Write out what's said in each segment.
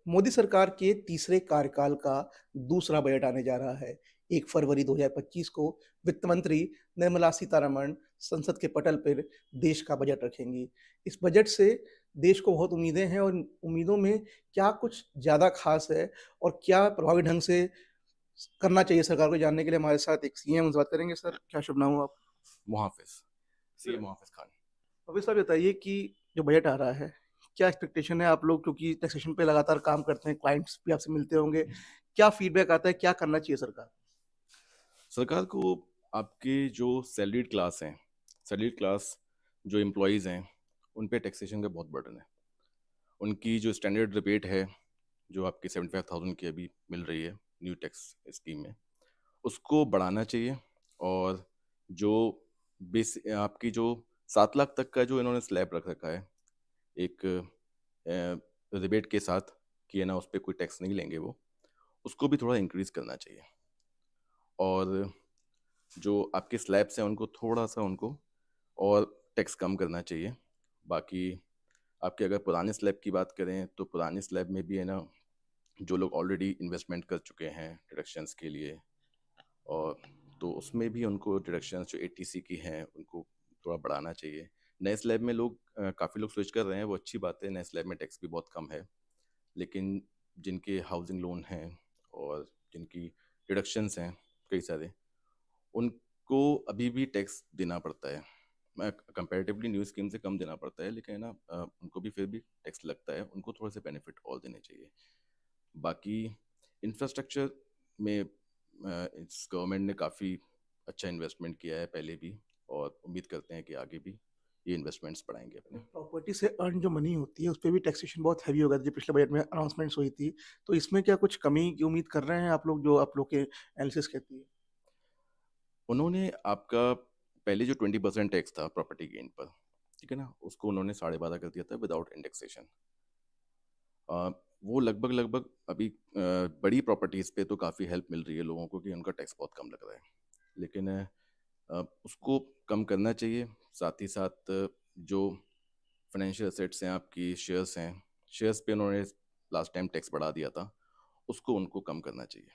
मोदी सरकार के तीसरे कार्यकाल का दूसरा बजट आने जा रहा है। 1 फरवरी 2025 को वित्त मंत्री निर्मला सीतारमण संसद के पटल पर देश का बजट रखेंगी। इस बजट से देश को बहुत उम्मीदें हैं और इन उम्मीदों में क्या कुछ ज़्यादा ख़ास है और क्या प्रभावी ढंग से करना चाहिए सरकार को, जानने के लिए हमारे साथ एक सीएम उनसे बात करेंगे। सर, क्या शुभ नाम हो आप? मुहाफ़िज़, सी मुहाफ़िज़ खान। अभी साहब बताइए कि जो बजट आ रहा है, क्या एक्सपेक्टेशन है आप लोग, क्योंकि टैक्सेशन पे लगातार काम करते हैं, क्लाइंट्स भी आपसे मिलते होंगे। क्या फीडबैक आता है, क्या करना चाहिए सरकार? सरकार को आपके जो सैलरीड क्लास हैं, सैलरीड क्लास जो एम्प्लॉइज़ हैं, उन पे टैक्सेशन का बहुत बर्डन है। उनकी जो स्टैंडर्ड रिबेट है, जो आपकी 75,000 की अभी मिल रही है न्यू टैक्स स्कीम में, उसको बढ़ाना चाहिए। और जो आपकी जो 7 लाख तक का जो इन्होंने स्लैब रख रखा है, एक रिबेट के साथ कि है ना, उस पे कोई टैक्स नहीं लेंगे वो, उसको भी थोड़ा इंक्रीज़ करना चाहिए। और जो आपके स्लैब्स हैं उनको थोड़ा-सा उनको और टैक्स कम करना चाहिए। बाकी आपके अगर पुराने स्लैब की बात करें तो पुराने स्लैब में भी है ना, जो लोग ऑलरेडी इन्वेस्टमेंट कर चुके हैं डिडक्शंस के लिए, और तो उसमें भी उनको डिडक्शंस जो एटीसी की हैं उनको थोड़ा बढ़ाना चाहिए। नए स्लैब में लोग काफ़ी लोग स्विच कर रहे हैं, वो अच्छी बात है। नए स्लैब में टैक्स भी बहुत कम है। लेकिन जिनके हाउसिंग लोन हैं और जिनकी डिडक्शंस हैं कई सारे, उनको अभी भी टैक्स देना पड़ता है। कंपैरेटिवली न्यू स्कीम से कम देना पड़ता है, लेकिन है ना, उनको भी फिर भी टैक्स लगता है। उनको थोड़े से बेनिफिट और देने चाहिए। बाकी इंफ्रास्ट्रक्चर में इस गवर्नमेंट ने काफ़ी अच्छा इन्वेस्टमेंट किया है पहले भी, और उम्मीद करते हैं कि आगे भी ये इन्वेस्टमेंट्स बढ़ाएंगे अपने। प्रॉपर्टी से अर्न जो मनी होती है, उसपे भी टैक्सेशन बहुत हेवी होगा, जो पिछले बजट में अनाउंसमेंट्स हुई थी। तो इसमें क्या कुछ कमी की उम्मीद कर रहे हैं आप लोग, जो आप लोग के एनालिसिस कहती है? उन्होंने आपका पहले जो 20% टैक्स था प्रॉपर्टी गेन पर, ठीक है ना, उसको उन्होंने 12.5 कर दिया था विदाउट इंडेक्सेशन। वो लगभग लगभग अभी बड़ी प्रॉपर्टीज़ पे तो काफ़ी हेल्प मिल रही है लोगों को कि उनका टैक्स बहुत कम लग रहा है। लेकिन उसको कम करना चाहिए। साथ ही साथ जो फाइनेंशियल एसेट्स हैं, आपकी शेयर्स हैं, शेयर्स पे उन्होंने लास्ट टाइम टैक्स बढ़ा दिया था, उसको उनको कम करना चाहिए।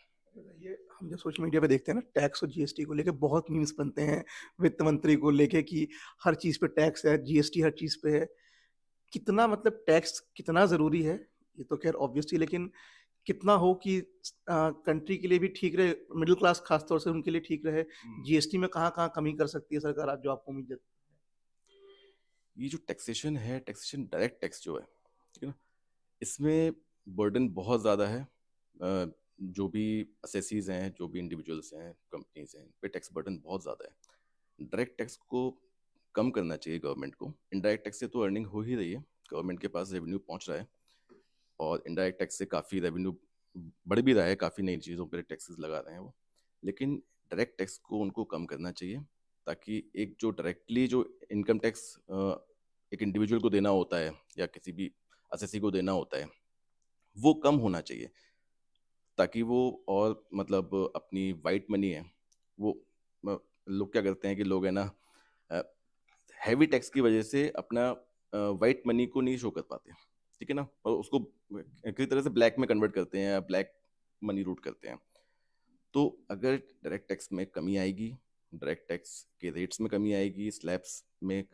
ये हम जब सोशल मीडिया पे देखते हैं ना, टैक्स और जीएसटी को लेके बहुत मीम्स बनते हैं, वित्त मंत्री को लेके कि हर चीज़ पे टैक्स है, जीएसटी हर चीज़ पे है। कितना मतलब टैक्स कितना ज़रूरी है, ये तो ख़ैर ऑब्वियसली, लेकिन कितना हो कि कंट्री के लिए भी ठीक रहे, मिडल क्लास खास तौर से उनके लिए ठीक रहे। जीएसटी में कहाँ-कहाँ कमी कर सकती है सरकार, आप जो आपको उम्मीद है? ये जो टैक्सेशन है, टैक्सेशन डायरेक्ट टैक्स जो है, ठीक है ना, इसमें बर्डन बहुत ज़्यादा है। जो भी असेसीज हैं, जो भी इंडिविजुअल्स हैं, कंपनीज हैं, इन पे टैक्स बर्डन बहुत ज़्यादा है। डायरेक्ट टैक्स को कम करना चाहिए गवर्नमेंट को। इनडायरेक्ट टैक्स से तो अर्निंग हो ही रही है, गवर्नमेंट के पास रेवेन्यू पहुंच रहा है, और इनडायरेक्ट टैक्स से काफ़ी रेवेन्यू बढ़ भी रहा है, काफ़ी नई चीज़ों पर टैक्सेस लगा रहे हैं वो। लेकिन डायरेक्ट टैक्स को उनको कम करना चाहिए, ताकि एक जो डायरेक्टली जो इनकम टैक्स एक इंडिविजुअल को देना होता है या किसी भी असेसी को देना होता है, वो कम होना चाहिए, ताकि वो और मतलब अपनी वाइट मनी है वो, लोग क्या करते हैं कि लोग है ना, हैवी टैक्स की वजह से अपना वाइट मनी को नहीं शो कर पाते, ठीक है ना, और उसको किसी तरह से ब्लैक में कन्वर्ट करते हैं या ब्लैक मनी रूट करते हैं। तो अगर डायरेक्ट टैक्स में कमी आएगी, डायरेक्ट टैक्स के रेट्स में कमी आएगी, स्लैब्स में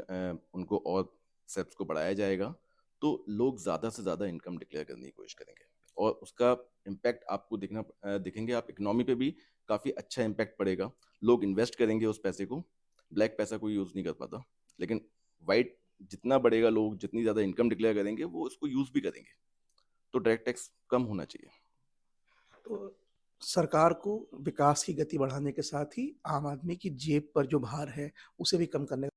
उनको और स्लैब्स को बढ़ाया जाएगा, तो लोग ज़्यादा से ज़्यादा इनकम डिक्लेयर करने की कोशिश करेंगे, और उसका इम्पैक्ट आपको दिखेंगे आप इकोनॉमी पे भी काफ़ी अच्छा इम्पैक्ट पड़ेगा। लोग इन्वेस्ट करेंगे उस पैसे को। ब्लैक पैसा कोई यूज़ नहीं कर पाता, लेकिन वाइट जितना बढ़ेगा, लोग जितनी ज़्यादा इनकम डिक्लेयर करेंगे वो उसको यूज़ भी करेंगे। तो डायरेक्ट टैक्स कम होना चाहिए। तो सरकार को विकास की गति बढ़ाने के साथ ही आम आदमी की जेब पर जो भार है, उसे भी कम करने